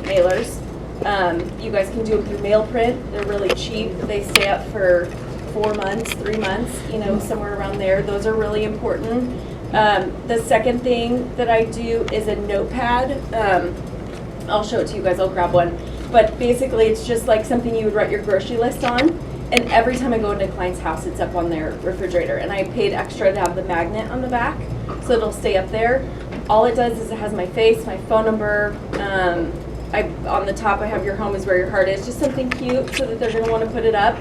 mailers. You guys can do them through mail print. They're really cheap. They stay up for 4 months, 3 months, somewhere around there. Those are really important. The second thing that I do is a notepad. I'll show it to you guys. I'll grab one. But basically, it's just like something you would write your grocery list on. And every time I go into a client's house, it's up on their refrigerator. And I paid extra to have the magnet on the back, so it'll stay up there. All it does is it has my face, my phone number. On the top, I have your home is where your heart is. Just something cute so that they're going to want to put it up.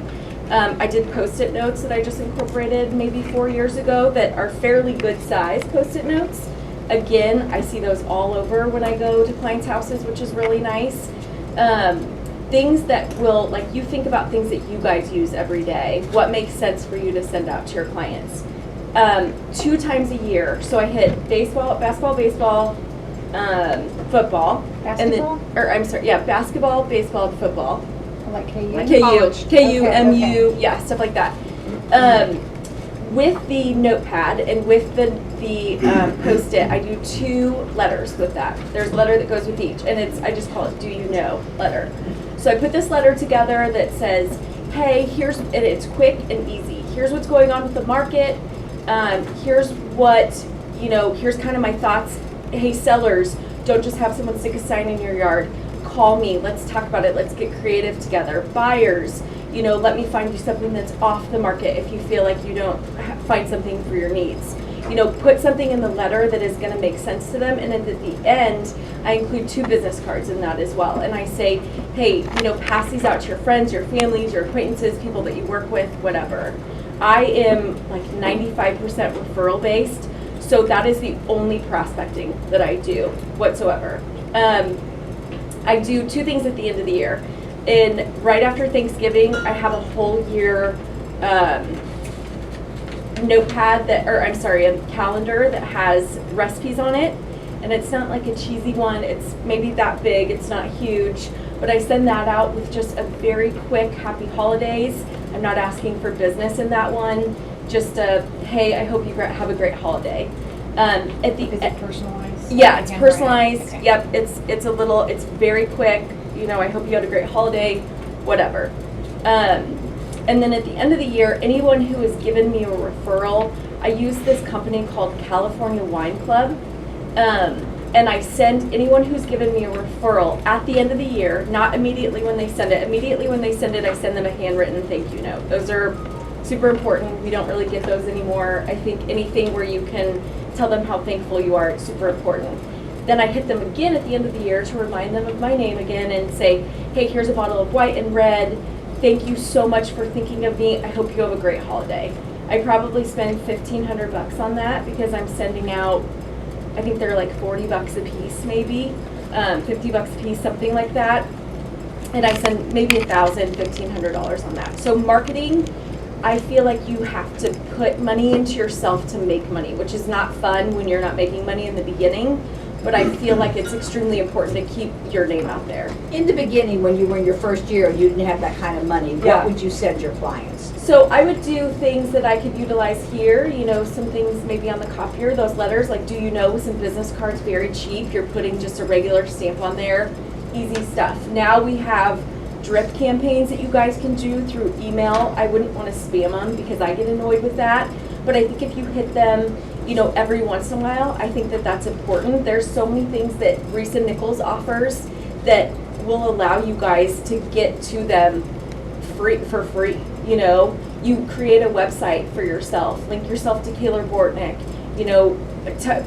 I did Post-it notes that I just incorporated maybe 4 years ago that are fairly good size Post-it notes. Again, I see those all over when I go to clients' houses, which is really nice. Things that will, like, you think about things that you guys use every day. What makes sense for you to send out to your clients? 2 times a year. So I hit basketball, football. Basketball? Basketball, baseball, and football. Like KU? Like KU, MU, okay. yeah, stuff like that. With the notepad and with the Post-it, I do 2 letters with that. There's a letter that goes with each, and I just call it "Do You Know" letter. So I put this letter together that says, "Hey, and it's quick and easy. Here's what's going on with the market. Here's what here's kind of my thoughts. Hey, sellers, don't just have someone stick a sign in your yard. Call me. Let's talk about it. Let's get creative together. Buyers, let me find you something that's off the market if you feel like you don't find something for your needs. Put something in the letter that is going to make sense to them. And then at the end, I include 2 business cards in that as well. And I say, hey, pass these out to your friends, your families, your acquaintances, people that you work with, whatever. I am like 95% referral based. So that is the only prospecting that I do whatsoever. I do 2 things at the end of the year. Right after Thanksgiving, I have a whole year notepad a calendar that has recipes on it. And it's not like a cheesy one. It's maybe that big. It's not huge. But I send that out with just a very quick happy holidays. I'm not asking for business in that one. Just hey, I hope you have a great holiday. Is it personalized? Yeah, it's personalized. Okay. Yep, it's very quick. I hope you had a great holiday, whatever. And then at the end of the year, anyone who has given me a referral, I use this company called California Wine Club. And I send anyone who's given me a referral at the end of the year, not immediately when they send it. Immediately when they send it, I send them a handwritten thank you note. Those are super important. We don't really get those anymore. I think anything where you can tell them how thankful you are, it's super important. Then I hit them again at the end of the year to remind them of my name again and say, hey, here's a bottle of white and red. Thank you so much for thinking of me. I hope you have a great holiday. I probably spend $1,500 on that because I'm sending out, I think they're like $40 a piece maybe, $50 a piece, something like that. And I send maybe $1,000, $1,500 on that. So marketing, I feel like you have to put money into yourself to make money, which is not fun when you're not making money in the beginning. But I feel like it's extremely important to keep your name out there. In the beginning, when you were in your first year, you didn't have that kind of money. Yeah. What would you send your clients? So I would do things that I could utilize here, some things maybe on the copier, those letters, like do you know, with some business cards, very cheap. You're putting just a regular stamp on there, easy stuff. Now we have drip campaigns that you guys can do through email. I wouldn't want to spam them because I get annoyed with that. But I think if you hit them, every once in a while, I think that that's important. There's so many things that Risa Nichols offers that will allow you guys to get to them for free. You create a website for yourself, link yourself to Kaylor Bortnick,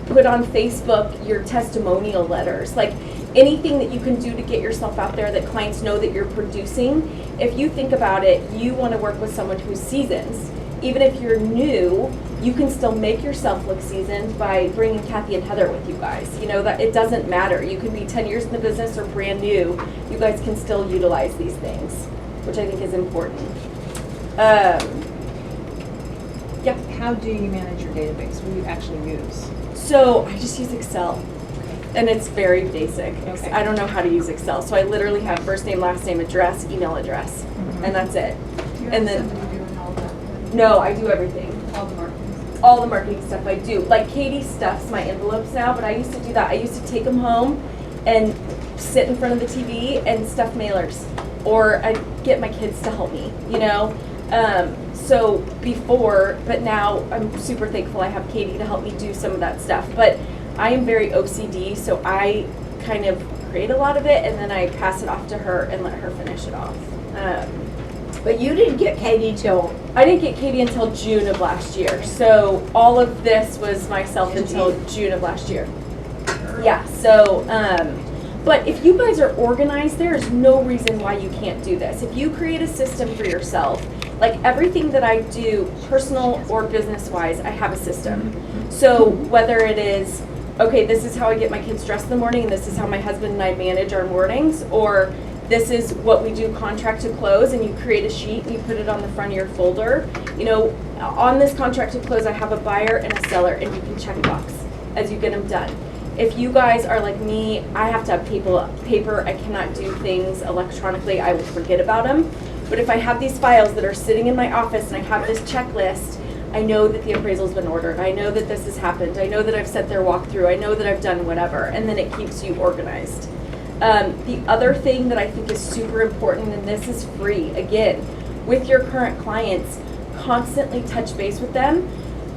put on Facebook your testimonial letters, like anything that you can do to get yourself out there that clients know that you're producing. If you think about it, you want to work with someone who's seasoned. Even if you're new, you can still make yourself look seasoned by bringing Kathy and Heather with you guys. That it doesn't matter. You can be 10 years in the business or brand new. You guys can still utilize these things, which I think is important. Yeah. How do you manage your database? What do you actually use? So I just use Excel. And it's very basic. Okay. I don't know how to use Excel. So I literally have first name, last name, address, email address, and that's it. And then doing all that? no, I do everything. All the marketing? All the marketing stuff I do. Like Katie stuffs my envelopes now, but I used to do that. I used to take them home and sit in front of the TV and stuff mailers, or I get my kids to help me, you know. So before, but now I'm super thankful I have Katie to help me do some of that stuff. But I am very OCD, so I kind of create a lot of it and then I pass it off to her and let her finish it off. But you didn't get Katie till, I didn't get Katie until June of last year. So all of this was myself until June of last year. Yeah, so, but if you guys are organized, there is no reason why you can't do this. If you create a system for yourself, like everything that I do, personal or business-wise, I have a system. So whether it is, okay, this is how I get my kids dressed in the morning, and this is how my husband and I manage our mornings, or this is what we do contract to close, and you create a sheet and you put it on the front of your folder. You know, on this contract to close, I have a buyer and a seller, and you can check a box as you get them done. If you guys are like me, I have to have paper. I cannot do things electronically. I will forget about them. But if I have these files that are sitting in my office and I have this checklist, I know that the appraisal's been ordered. I know that this has happened. I know that I've set their walkthrough. I know that I've done whatever. And then it keeps you organized. The other thing that I think is super important, and this is free, again, with your current clients, constantly touch base with them.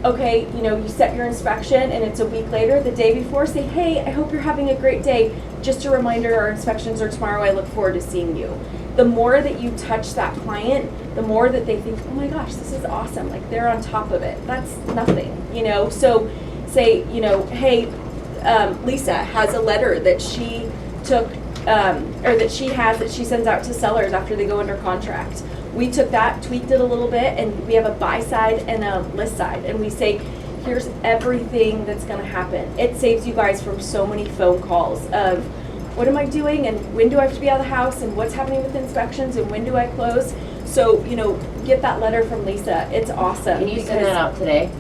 Okay, you know, you set your inspection and it's a week later, the day before, say, hey, I hope you're having a great day. Just a reminder, our inspections are tomorrow. I look forward to seeing you. The more that you touch that client, the more that they think, oh my gosh, this is awesome. Like they're on top of it. That's nothing, you know? So say, you know, hey, Lisa has a letter that she took, or that she has that she sends out to sellers after they go under contract. We took that, tweaked it a little bit, and we have a buy side and a list side. And we say, here's everything that's going to happen. It saves you guys from so many phone calls of, what am I doing, and when do I have to be out of the house, and what's happening with inspections, and when do I close? So, you know, get that letter from Lisa. It's awesome. Can you send that out today?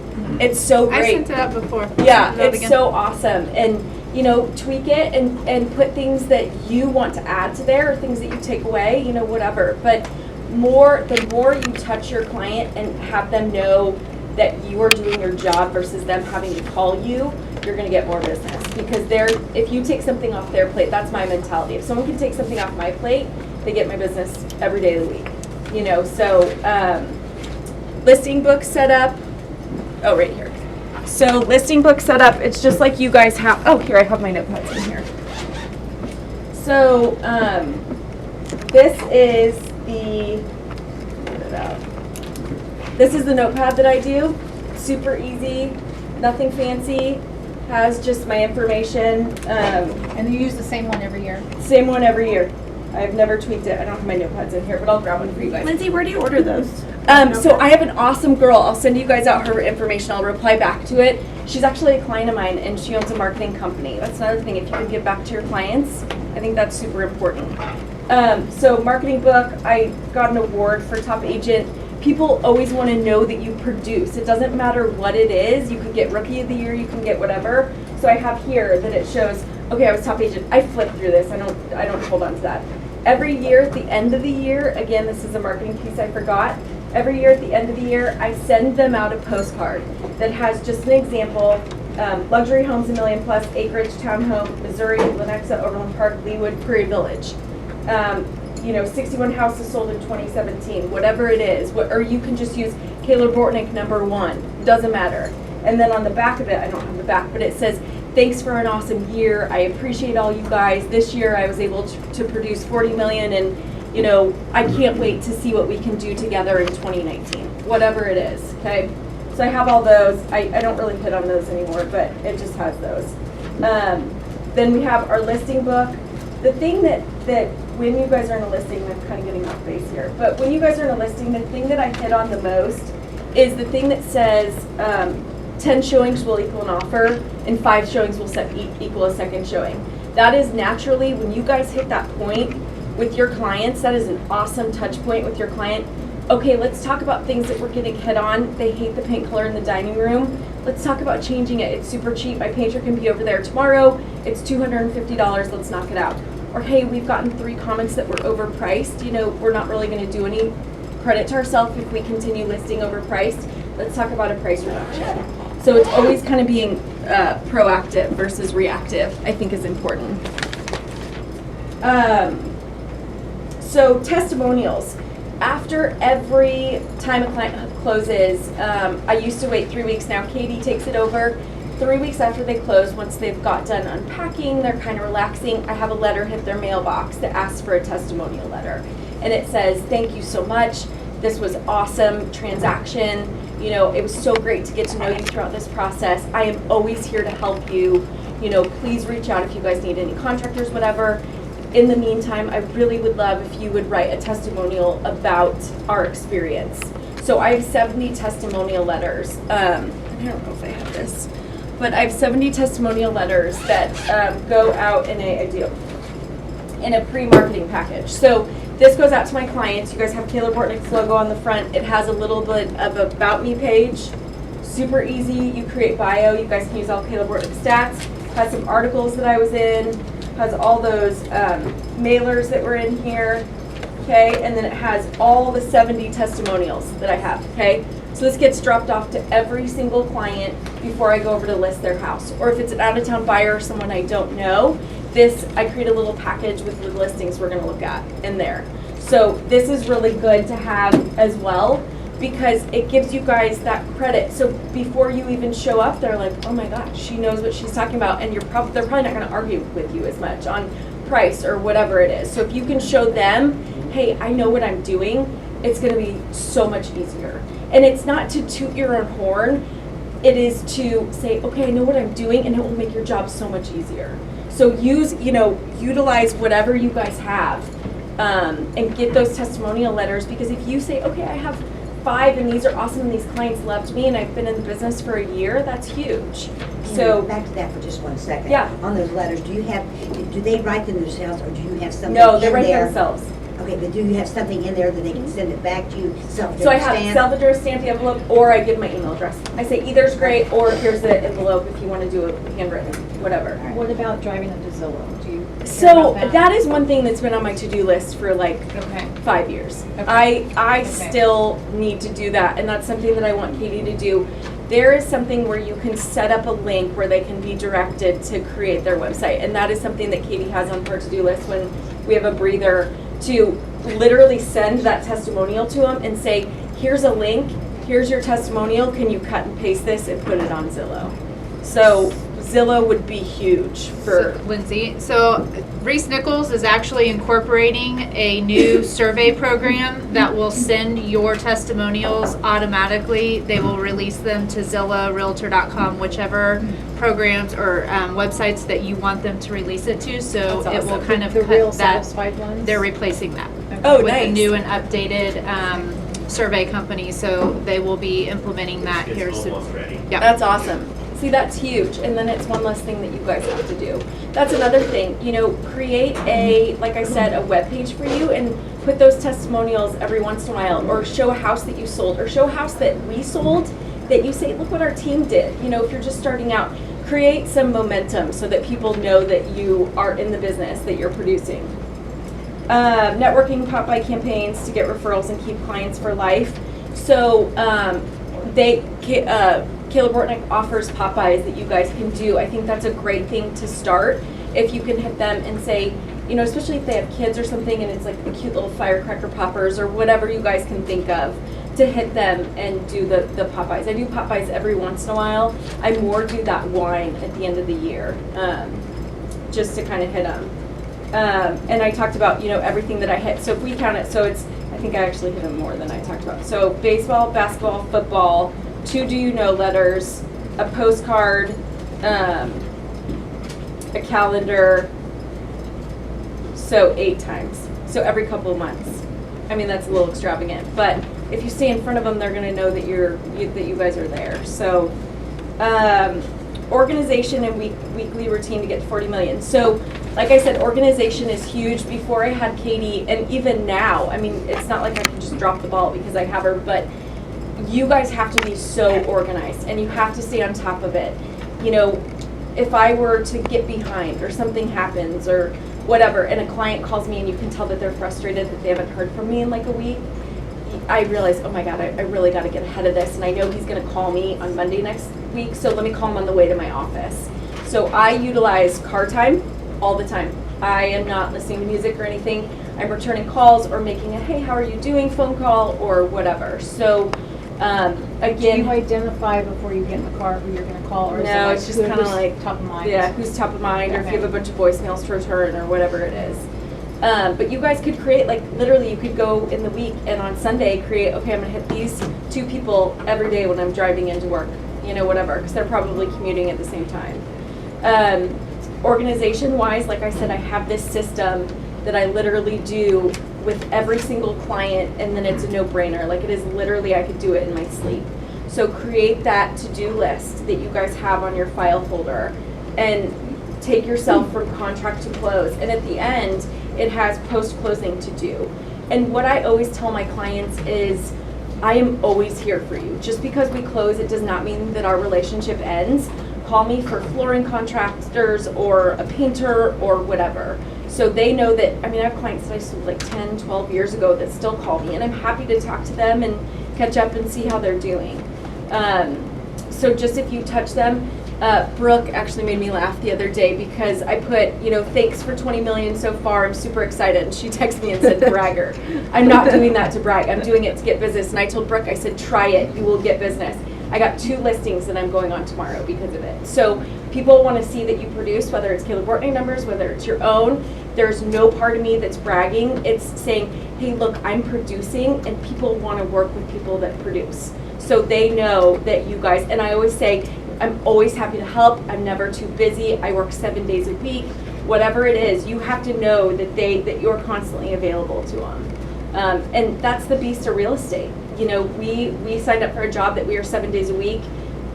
It's so great. I sent it out before. Yeah, Send it out it's again. so awesome. And, you know, tweak it and put things that you want to add to there or things that you take away, you know, whatever. But the more you touch your client and have them know that you are doing your job versus them having to call you, you're going to get more business. Because if you take something off their plate, that's my mentality. If someone can take something off my plate, they get my business every day of the week. You know, so listing book set up. Oh, right here. So listing book set up, it's just like you guys have. Oh, here, I have my notepads in here. So this is this is the notepad that I do. Super easy, nothing fancy. Has just my information. And you use the same one every year? Same one every year. I've never tweaked it. I don't have my notepads in here, but I'll grab one for you guys. Lindsay, where do you order those? So I have an awesome girl. I'll send you guys out her information. I'll reply back to it. She's actually a client of mine, and she owns a marketing company. That's another thing. If you can give back to your clients, I think that's super important. So marketing book, I got an award for top agent. People always want to know that you produce. It doesn't matter what it is. You could get rookie of the year. You can get whatever. So I have here that it shows, okay, I was top agent. I flipped through this. I don't hold on to that. Every year at the end of the year, again, this is a marketing piece I forgot. Every year at the end of the year, I send them out a postcard that has just an example. Luxury homes, $1 million plus, acreage, townhome, Missouri, Lenexa, Overland Park, Leawood, Prairie Village. 61 houses sold in 2017, whatever it is. Or you can just use Kaler Bortnick #1, doesn't matter. And then on the back of it, I don't have the back, but it says, thanks for an awesome year. I appreciate all you guys. This year I was able to produce 40 million, and you know, I can't wait to see what we can do together in 2019, whatever it is, okay? So I have all those. I don't really hit on those anymore, but it just has those. Then we have our listing book. The thing that when you guys are in a listing, I'm kind of getting off base here, but when you guys are in a listing, the thing that I hit on the most is the thing that says 10 showings will equal an offer, and 5 showings will equal a second showing. That is naturally, when you guys hit that point with your clients, that is an awesome touch point with your client. Okay, let's talk about things that we're getting hit on. They hate the paint color in the dining room. Let's talk about changing it. It's super cheap. My painter can be over there tomorrow. It's $250. Let's knock it out. Or hey, we've gotten 3 comments that were overpriced. You know, we're not really going to do any credit to ourselves if we continue listing overpriced. Let's talk about a price reduction. So it's always kind of being proactive versus reactive, I think, is important. So testimonials. After every time a client closes, I used to wait 3 weeks. Now Katie takes it over. 3 weeks after they close, once they've got done unpacking, they're kind of relaxing, I have a letter hit their mailbox that asks for a testimonial letter. And it says, thank you so much. This was awesome transaction. You know, it was so great to get to know you throughout this process. I am always here to help you. You know, please reach out if you guys need any contractors, whatever. In the meantime, I really would love if you would write a testimonial about our experience. So I have 70 testimonial letters. I don't know if I have this, but I have 70 testimonial letters that go out in a pre-marketing package. So this goes out to my clients. You guys have Taylor Bortnick's logo on the front. It has a little bit of a About Me page. Super easy. You create bio. You guys can use all Taylor Bortnick stats. Has some articles that I was in. Has all those mailers that were in here. Okay, and then it has all the 70 testimonials that I have. Okay, so this gets dropped off to every single client before I go over to list their house. Or if it's an out-of-town buyer or someone I don't know, I create a little package with the listings we're going to look at in there. So this is really good to have as well because it gives you guys that credit. So before you even show up, they're like, oh my gosh, she knows what she's talking about, and they're probably not going to argue with you as much on price or whatever it is. So if you can show them, hey, I know what I'm doing, it's going to be so much easier. And it's not to toot your own horn. It is to say, okay, I know what I'm doing, and it will make your job so much easier. So utilize whatever you guys have and get those testimonial letters, because if you say, okay, I have 5 and these are awesome and these clients loved me and I've been in the business for a year, that's huge. So back to that for just 1 second. Yeah. On those letters, do they write them themselves, or do you have something no, they in write there? themselves. Okay, but do you have something in there that they can send it back to you, self-addressed So I have stamp? self-addressed stamp the envelope, or I give my email address. I say either's great, or here's the envelope if you want to do it handwritten, whatever. What about driving them to Zillow? Do you care So about that is one thing that's been on my to-do list for like Okay. 5 years. Okay. I Okay. still need to do that, and that's something that I want Katie to do. There is something where you can set up a link where they can be directed to create their website, and that is something that Katie has on her to-do list when we have a breather, to literally send that testimonial to them and say, here's a link, here's your testimonial, can you cut and paste this and put it on Zillow? So Zillow would be huge for... So, Lindsay, so Reese Nichols is actually incorporating a new survey program that will send your testimonials automatically. They will release them to Zillow, Realtor.com, whichever programs or websites that you want them to release it to. So That's it will awesome. kind of The cut real that. satisfied ones? They're replacing that Oh, with a nice. new and updated survey company. So they will be implementing that here It's soon. almost ready. Yeah. That's awesome. See, that's huge, and then it's one less thing that you guys have to do. That's another thing, create like I said, a web page for you and put those testimonials every once in a while, or show a house that you sold, or show a house that we sold that you say, look what our team did. If you're just starting out, create some momentum so that people know that you are in the business, that you're producing. Networking pop-by campaigns to get referrals and keep clients for life. So Caleb Bortnick offers Popeyes that you guys can do. I think that's a great thing to start. If you can hit them and say, especially if they have kids or something and it's like the cute little firecracker poppers or whatever you guys can think of, to hit them and do the Popeyes. I do Popeyes every once in a while. I more do that wine at the end of the year, just to kind of hit them. And I talked about, everything that I hit. So if we count it, I think I actually hit them more than I talked about. So baseball, basketball, football, 2 do you know letters, a postcard, a calendar, so 8 times. So every couple of months. I mean, that's a little extravagant, but if you stay in front of them, they're gonna know that that you guys are there. So organization and weekly routine to get to 40 million. So like I said, organization is huge. Before I had Katie, and even now, I mean, it's not like I can just drop the ball because I have her, but you guys have to be so organized and you have to stay on top of it. If I were to get behind or something happens or whatever, and a client calls me and you can tell that they're frustrated that they haven't heard from me in like a week, I realize, oh my God, I really got to get ahead of this. And I know he's going to call me on Monday next week, so let me call him on the way to my office. So I utilize car time all the time. I am not listening to music or anything. I'm returning calls or making a, hey, how are you doing phone call or whatever. So, Do again. you identify before you get in the car who you're gonna call, or is it No, like it's just kind of who's like top of mind? Yeah, who's top of mind, or if you have a bunch of voicemails to return, or whatever it is. But you guys could create, like, literally, you could go in the week and on Sunday create. Okay, I'm gonna hit these 2 people every day when I'm driving into work. You know, whatever, because they're probably commuting at the same time. Organization-wise, like I said, I have this system that I literally do with every single client, and then it's a no-brainer. Like, it is literally, I could do it in my sleep. So create that to-do list that you guys have on your file folder and take yourself from contract to close. And at the end, it has post-closing to do. And what I always tell my clients is, I am always here for you. Just because we close, it does not mean that our relationship ends. Call me for flooring contractors or a painter or whatever. So they know that, I mean, I have clients that I sold like 10, 12 years ago that still call me, and I'm happy to talk to them and catch up and see how they're doing. So just if you touch them, Brooke actually made me laugh the other day because I put, you know, thanks for 20 million so far, I'm super excited. And she texted me and said, bragger. I'm not doing that to brag, I'm doing it to get business. And I told Brooke, I said, try it, you will get business. I got 2 listings that I'm going on tomorrow because of it. So people want to see that you produce, whether it's Caleb Wortney numbers, whether it's your own. There's no part of me that's bragging. It's saying, hey, look, I'm producing, and people want to work with people that produce. So they know that you guys, and I always say, I'm always happy to help. I'm never too busy. I work 7 days a week. Whatever it is, you have to know that you're constantly available to them. And that's the beast of real estate. You know, we signed up for a job that we are 7 days a week.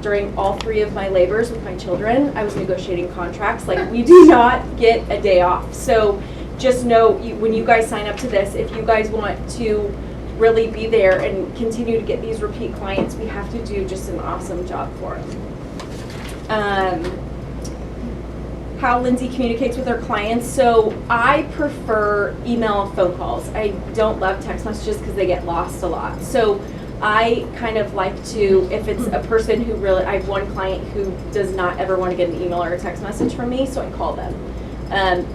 During all 3 of my labors with my children, I was negotiating contracts. Like, we do not get a day off. So just know, when you guys sign up to this, if you guys want to really be there and continue to get these repeat clients, we have to do just an awesome job for them. How Lindsay communicates with her clients. So I prefer email and phone calls. I don't love text messages because they get lost a lot. So I kind of like to, if it's a person who really, I have one client who does not ever want to get an email or a text message from me, so I call them.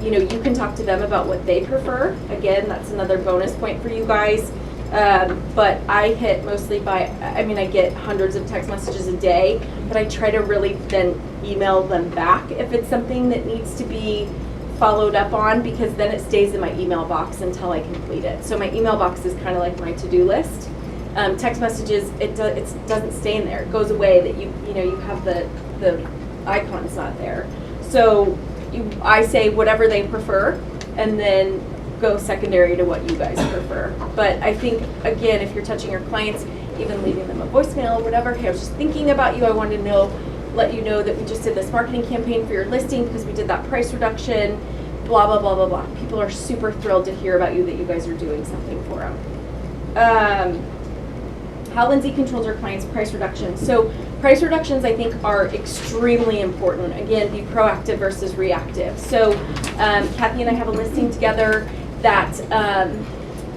You know, you can talk to them about what they prefer. Again, that's another bonus point for you guys. But I hit mostly by, I mean, I get hundreds of text messages a day, but I try to really then email them back if it's something that needs to be followed up on, because then it stays in my email box until I complete it. So my email box is kind of like my to-do list. Text messages, it doesn't stay in there. It goes away that you know, you have the icon's not there. So I say whatever they prefer, and then go secondary to what you guys prefer. But I think, again, if you're touching your clients, even leaving them a voicemail or whatever, hey, I was just thinking about you, I wanted to let you know that we just did this marketing campaign for your listing because we did that price reduction, blah, blah, blah, blah, blah. People are super thrilled to hear about you, that you guys are doing something for them. How Lindsay controls her clients' price reductions. So price reductions, I think, are extremely important. Again, be proactive versus reactive. So Kathy and I have a listing together that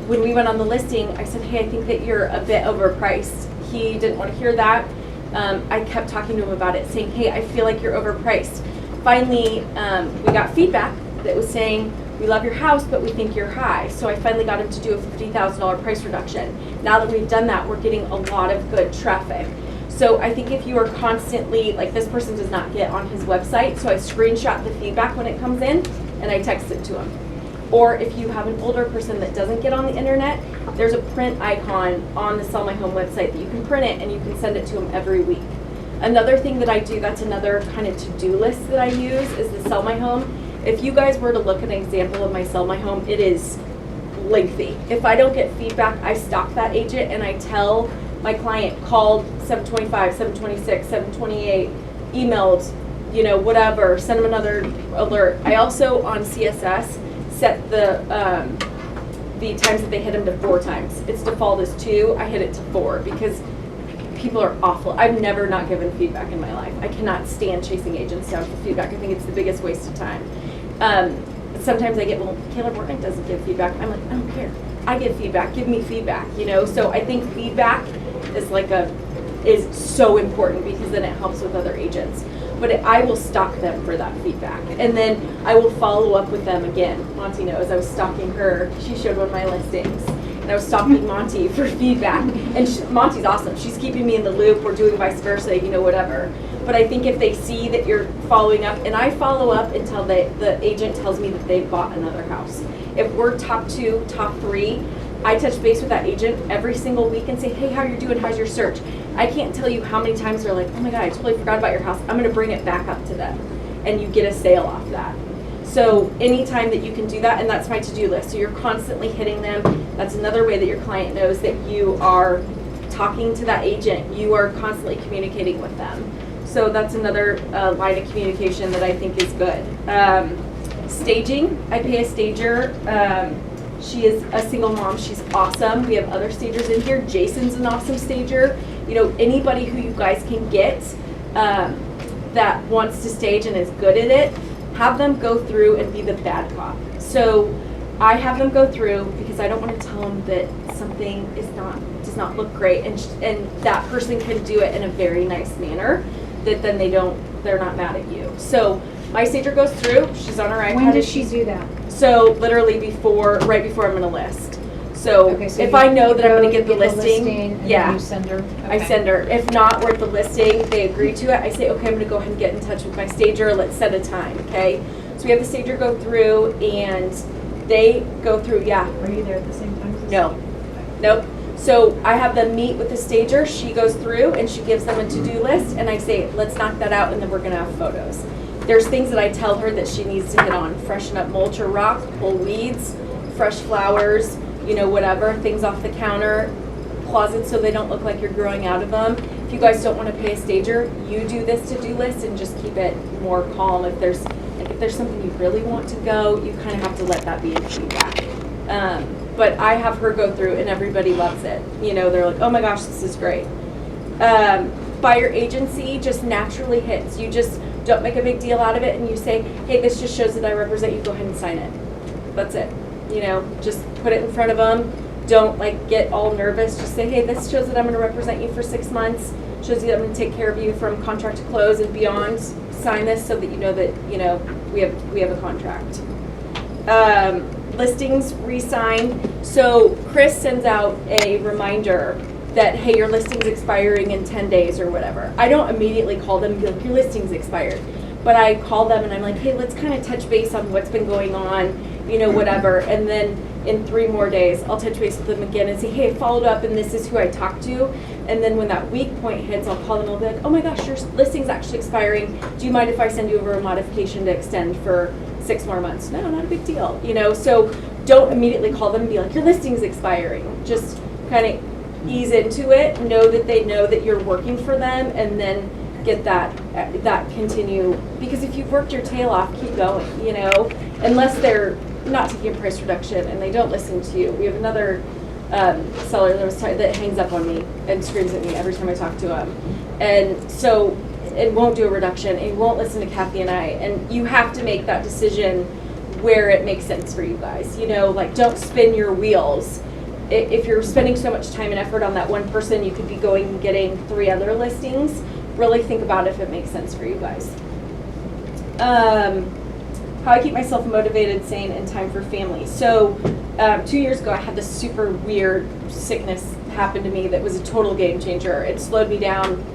when we went on the listing, I said, hey, I think that you're a bit overpriced. He didn't want to hear that. I kept talking to him about it, saying, hey, I feel like you're overpriced. Finally, we got feedback that was saying, we love your house, but we think you're high. So I finally got him to do a $50,000 price reduction. Now that we've done that, we're getting a lot of good traffic. So I think if you are constantly, like, this person does not get on his website, so I screenshot the feedback when it comes in and I text it to him. Or if you have an older person that doesn't get on the internet, there's a print icon on the Sell My Home website that you can print it and you can send it to them every week. Another thing that I do, that's another kind of to-do list that I use, is the Sell My Home. If you guys were to look at an example of my Sell My Home, it is lengthy. If I don't get feedback, I stalk that agent and I tell my client, called 725, 726, 728, emailed, you know, whatever, send them another alert. I also, on CSS, set the times that they hit them to 4 times. Its default is 2, I hit it to 4 because people are awful. I've never not given feedback in my life. I cannot stand chasing agents down for feedback. I think it's the biggest waste of time. Sometimes I get, well, Caleb Wortney doesn't give feedback. I'm like, I don't care. I give feedback. Give me feedback, you know? So I think feedback is is so important because then it helps with other agents. but I will stalk them for that feedback. And then I will follow up with them again. Monty knows I was stalking her. She showed one of my listings. And I was stalking Monty for feedback. And Monty's awesome. She's keeping me in the loop. We're doing vice versa, whatever. But I think if they see that you're following up, and I follow up until the agent tells me that they've bought another house. If we're top 2, top 3, I touch base with that agent every single week and say, hey, how you doing? How's your search? I can't tell you how many times they're like, oh my God, I totally forgot about your house. I'm going to bring it back up to them. And you get a sale off that. So anytime that you can do that, and that's my to-do list. So you're constantly hitting them. That's another way that your client knows that you are talking to that agent. You are constantly communicating with them. So that's another line of communication that I think is good. Staging, I pay a stager. She is a single mom. She's awesome. We have other stagers in here. Jason's an awesome stager. Anybody who you guys can get that wants to stage and is good at it, have them go through and be the bad cop. So I have them go through because I don't want to tell them that something does not look great, and that person can do it in a very nice manner that then they're not mad at you. So my stager goes through. She's on her iPad. When does she do that? So literally right before I'm going to list. So, Okay, so if you I know that I'm going to go get the listing, and yeah, then you send her. I send her. If not, we're at the listing, they agree to it, I say, okay, I'm going to go ahead and get in touch with my stager. Let's set a time, okay? So we have the stager go through, and they go through, yeah. Are you there at the same time? as No. Nope. So I have them meet with the stager. She goes through and she gives them a to-do list, and I say, let's knock that out, and then we're going to have photos. There's things that I tell her that she needs to hit on: freshen up mulch or rock, pull weeds, fresh flowers, whatever, things off the counter, closets so they don't look like you're growing out of them. If you guys don't want to pay a stager, you do this to-do list and just keep it more calm. If there's something you really want to go, you kind of have to let that be in feedback. But I have her go through, and everybody loves it. They're like, oh my gosh, this is great. Buyer agency just naturally hits. You just don't make a big deal out of it, and you say, hey, this just shows that I represent you. Go ahead and sign it. That's it. Just put it in front of them. Don't get all nervous. Just say, hey, this shows that I'm going to represent you for 6 months. Shows you that I'm going to take care of you from contract to close and beyond. Sign this so that you know that we have a contract. Listings re-sign. So Chris sends out a reminder that, hey, your listing's expiring in 10 days or whatever. I don't immediately call them and be like, your listing's expired. But I call them and I'm like, hey, let's kind of touch base on what's been going on, whatever. And then in 3 more days, I'll touch base with them again and say, hey, I followed up and this is who I talked to. And then when that week point hits, I'll call them and I'll be like, oh my gosh, your listing's actually expiring. Do you mind if I send you over a modification to extend for 6 more months? No, not a big deal. So don't immediately call them and be like, your listing's expiring. Just kind of ease into it, know that they know that you're working for them, and then get that continue. Because if you've worked your tail off, keep going, unless they're not taking a price reduction and they don't listen to you. We have another seller that hangs up on me and screams at me every time I talk to him, and so it won't do a reduction, and won't listen to Kathy and I, and you have to make that decision where it makes sense for you guys. Don't spin your wheels. If you're spending so much time and effort on that one person, you could be going and getting 3 other listings. Really think about if it makes sense for you guys. How I keep myself motivated, sane, and time for family. So 2 years ago, I had this super weird sickness happen to me that was a total game changer. It slowed me down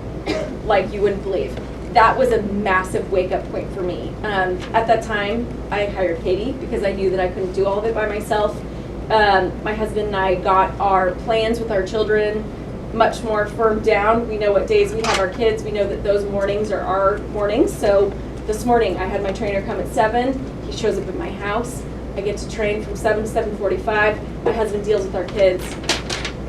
like you wouldn't believe. That was a massive wake-up point for me. At that time, I hired Katie because I knew that I couldn't do all of it by myself. My husband and I got our plans with our children much more firmed down. We know what days we have our kids. We know that those mornings are our mornings. So this morning I had my trainer come at 7. He shows up at my house. I get to train from 7 to 7:45. My husband deals with our kids.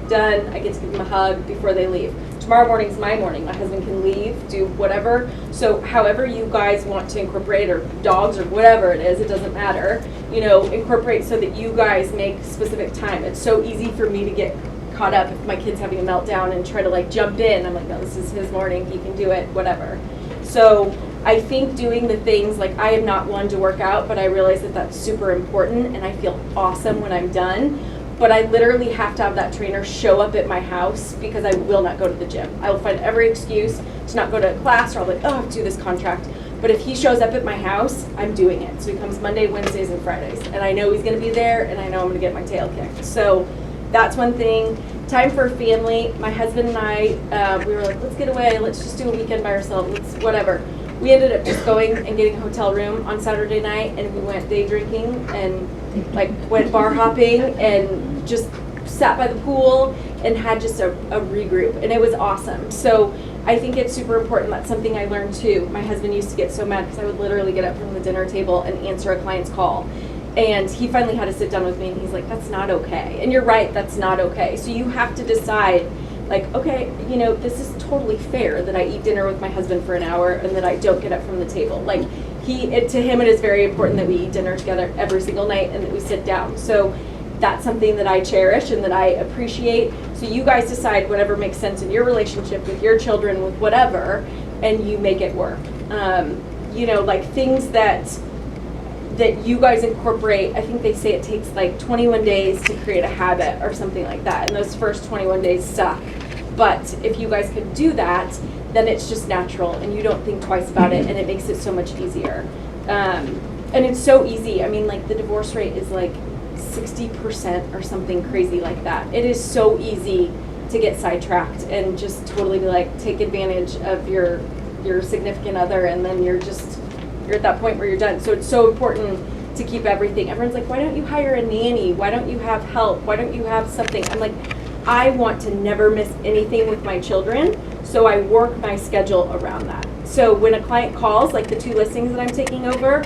Done. I get to give them a hug before they leave. Tomorrow morning's my morning. My husband can leave, do whatever. So however you guys want to incorporate, or dogs or whatever it is, it doesn't matter. Incorporate so that you guys make specific time. It's so easy for me to get caught up if my kid's having a meltdown and try to jump in. I'm like, no, this is his morning. He can do it, whatever. So I think doing the things, I am not one to work out, but I realize that that's super important, and I feel awesome when I'm done. But I literally have to have that trainer show up at my house because I will not go to the gym. I will find every excuse to not go to class, or I'll be like, oh, I have to do this contract. But if he shows up at my house, I'm doing it. So he comes Monday, Wednesdays, and Fridays. And I know he's gonna be there, and I know I'm gonna get my tail kicked. So that's one thing. Time for family. My husband and I, we were like, let's get away. Let's just do a weekend by ourselves. Let's whatever. We ended up just going and getting a hotel room on Saturday night, and we went day drinking and like went bar hopping and just sat by the pool and had just a regroup, and it was awesome. So I think it's super important. That's something I learned too. My husband used to get so mad because I would literally get up from the dinner table and answer a client's call. And he finally had to sit down with me, and he's like, that's not okay. And you're right, that's not okay. So you have to decide, like, okay, you know, this is totally fair that I eat dinner with my husband for an hour and that I don't get up from the table. Like, to him it is very important that we eat dinner together every single night and that we sit down. So that's something that I cherish and that I appreciate. So you guys decide whatever makes sense in your relationship with your children, with whatever, and you make it work. You know, like things that you guys incorporate. I think they say it takes like 21 days to create a habit or something like that. And those first 21 days suck. But if you guys can do that, then it's just natural and you don't think twice about it, and it makes it so much easier. And it's so easy. I mean, like the divorce rate is like 60% or something crazy like that. It is so easy to get sidetracked and just totally be like, take advantage of your significant other, and then you're at that point where you're done. So it's so important to keep everything. Everyone's like, why don't you hire a nanny? Why don't you have help? Why don't you have something? I'm like, I want to never miss anything with my children, so I work my schedule around that. So when a client calls, like the 2 listings that I'm taking over,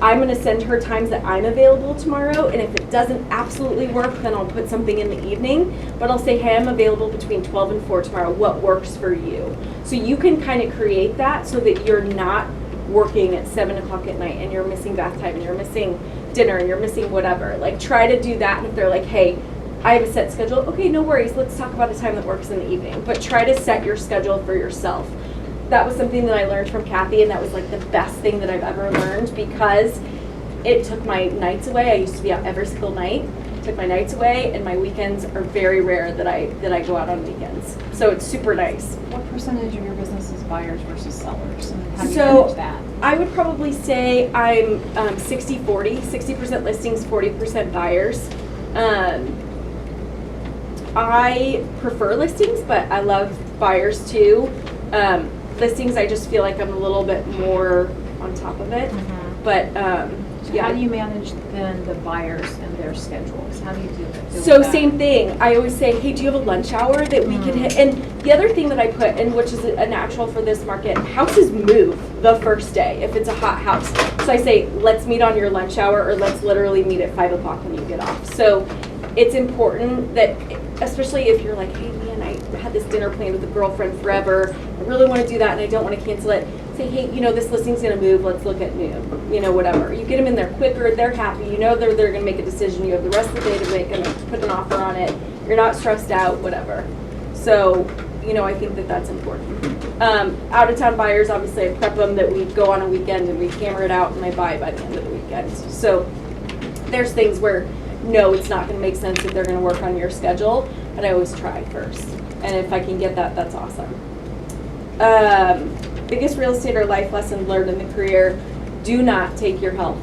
I'm going to send her times that I'm available tomorrow, and if it doesn't absolutely work, then I'll put something in the evening, but I'll say, hey, I'm available between 12 and 4 tomorrow. What works for you? So you can kind of create that so that you're not working at 7 o'clock at night and you're missing bath time and you're missing dinner and you're missing whatever. Like, try to do that. And if they're like, hey, I have a set schedule, okay, no worries, let's talk about a time that works in the evening. But try to set your schedule for yourself. That was something that I learned from Kathy, and that was like the best thing that I've ever learned, because it took my nights away. I used to be out every single night. It took my nights away, and my weekends are very rare that I go out on weekends. So it's super nice. What percentage of your business is buyers versus sellers? And how do you So manage that? I would probably say I'm 60-40, 60% listings, 40% buyers. I prefer listings, but I love buyers too. Listings, I just feel like I'm a little bit more on top of it. But So yeah. how do you manage then the buyers and their schedules? How do you do that? So same thing. I always say, hey, do you have a lunch hour that we can hit? And the other thing that I put, and which is a natural for this market, houses move the first day if it's a hot house. So I say, let's meet on your lunch hour, or let's literally meet at 5 o'clock when you get off. So it's important that, especially if you're like, hey, man, I had this dinner planned with a girlfriend forever. I really want to do that and I don't want to cancel it. Say, hey, you know, this listing's going to move. Let's look at noon, you know, whatever. You get them in there quicker. They're happy. You know they're going to make a decision. You have the rest of the day to make and put an offer on it. You're not stressed out, whatever. So, you know, I think that that's important. Out-of-town buyers, obviously, I prep them that we go on a weekend and we hammer it out and I buy by the end of the weekend. So there's things where, no, it's not going to make sense if they're going to work on your schedule, but I always try first. And if I can get that, that's awesome. Biggest real estate or life lesson learned in the career: do not take your health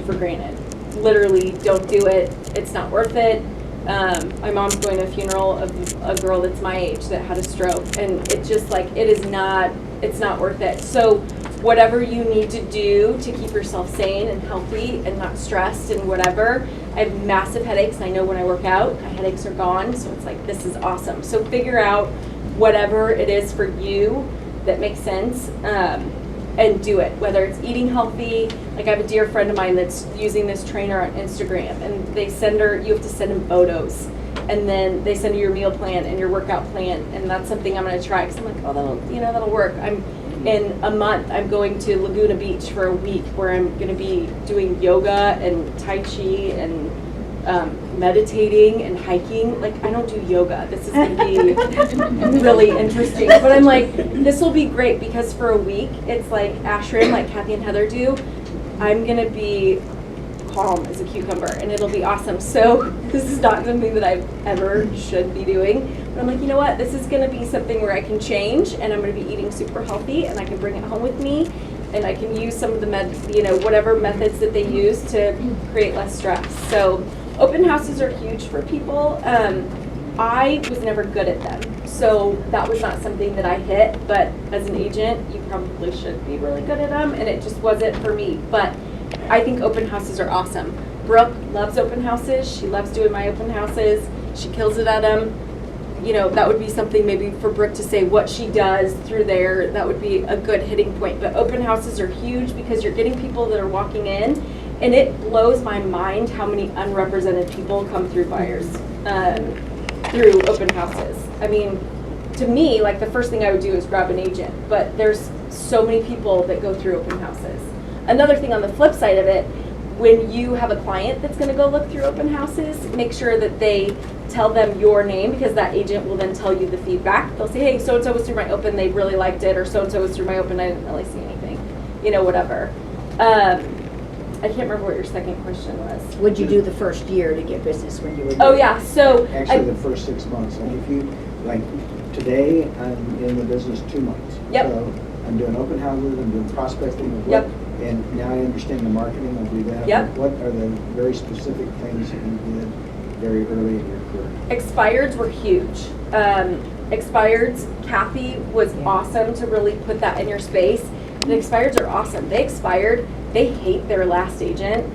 for granted. Literally, don't do it. It's not worth it. My mom's going to a funeral of a girl that's my age that had a stroke, and it's just like, it's not worth it. So whatever you need to do to keep yourself sane and healthy and not stressed and whatever. I have massive headaches, and I know when I work out, my headaches are gone, so it's like, this is awesome. So figure out whatever it is for you that makes sense, and do it. Whether it's eating healthy, like I have a dear friend of mine that's using this trainer on Instagram, and they send her, you have to send them photos, and then they send you your meal plan and your workout plan, and that's something I'm going to try, because I'm like, oh, that'll work. In a month, I'm going to Laguna Beach for a week, where I'm going to be doing yoga and Tai Chi and meditating and hiking. Like, I don't do yoga. This is going to be really interesting. But I'm like, this will be great, because for a week, it's like ashram, like Kathy and Heather do. I'm going to be calm as a cucumber, and it'll be awesome. So this is not something that I ever should be doing, but I'm like, you know what, this is gonna be something where I can change, and I'm gonna be eating super healthy, and I can bring it home with me, and I can use some of the whatever methods that they use to create less stress. So open houses are huge for people. I was never good at them, so that was not something that I hit, but as an agent, you probably should be really good at them, and it just wasn't for me. But I think open houses are awesome. Brooke loves open houses. She loves doing my open houses. She kills it at them. You know, that would be something maybe for Brooke to say what she does through there. That would be a good hitting point. But open houses are huge because you're getting people that are walking in, and it blows my mind how many unrepresented people come through buyers through open houses. I mean, to me, like the first thing I would do is grab an agent, but there's so many people that go through open houses. Another thing on the flip side of it, when you have a client that's going to go look through open houses, make sure that they tell them your name, because that agent will then tell you the feedback. They'll say, hey, so-and-so was through my open, they really liked it, or so-and-so was through my open, I didn't really see anything, you know, whatever. I can't remember what your second question was. What'd you do the first year to get business when you were? Oh yeah, so Actually, the first 6 months. Like if you, like today, I'm in the business 2 months. Yep. So I'm doing open houses, I'm doing prospecting of Yep. and now I understand the marketing, I'll do that. Yep. What are the very specific things that you did very early in your career? expireds were huge. Expireds, Kathy was awesome to really put that in your space. And expireds are awesome. They expired. They hate their last agent.